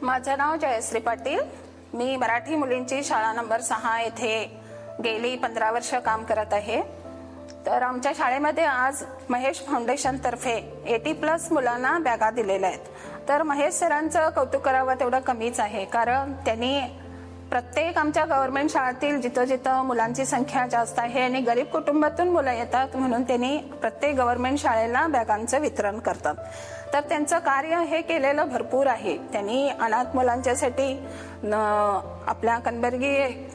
माझे नाव जयश्री पाटील। मी मराठी मुलींची शाळा नंबर 6 येथे गेली 15 वर्ष काम करत आहे। तर आमच्या शाळेमध्ये आज महेश फाउंडेशन तर्फे 80+ मुलांना बॅगा दिलेल्या आहेत। तर महेश सरांचं कौतुक करावं तेवढं कमीच आहे, कारण त्यांनी प्रत्येक आमच्या गव्हर्नमेंट शाळेतील जिथं मुलांची संख्या जास्त आहे आणि गरीब कुटुंबातून मुलं येतात म्हणून त्यांनी प्रत्येक गव्हर्नमेंट शाळेला बॅगांचं वितरण करतात। तर त्यांचं कार्य हे केलेलं भरपूर आहे। त्यांनी अनाथ मुलांच्यासाठी आपल्या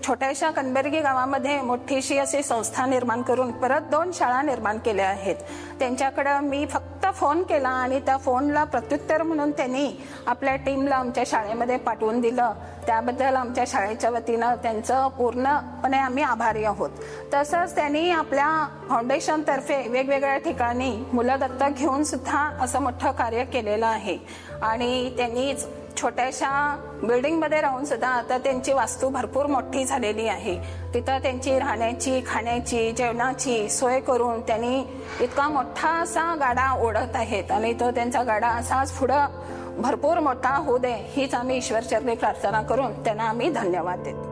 छोट्याशा कनबर्गी गावामध्ये मोठीशी अशी संस्था निर्माण करून परत 2 शाळा निर्माण केल्या आहेत। त्यांच्याकडे मी फक्त फोन केला आणि त्या फोनला प्रत्युत्तर म्हणून त्यांनी आपल्या टीमला आमच्या शाळेमध्ये पाठवून दिलं। त्याबद्दल आमच्या शाळेच्या वतीनं त्यांचं पूर्णपणे आम्ही आभारी आहोत। तसंच त्यांनी आपल्या फाउंडेशन तर्फे वेगवेगळ्या ठिकाणी मुलं दत्तक घेऊन सुद्धा असं मोठं कार्य केलेलं आहे। आणि त्यांनी छोट्याशा बिल्डिंगमध्ये राहून सुद्धा आता त्यांची वास्तू भरपूर मोठी झालेली आहे। तिथं त्यांची राहण्याची, खाण्याची, जेवणाची सोय करून त्यांनी इतका मोठा असा गाडा ओढत आहेत आणि तो त्यांचा गाडा असाच पुढे भरपूर मोठा होऊ दे हीच आम्ही ईश्वरचरणी प्रार्थना करून त्यांना आम्ही धन्यवाद देतो।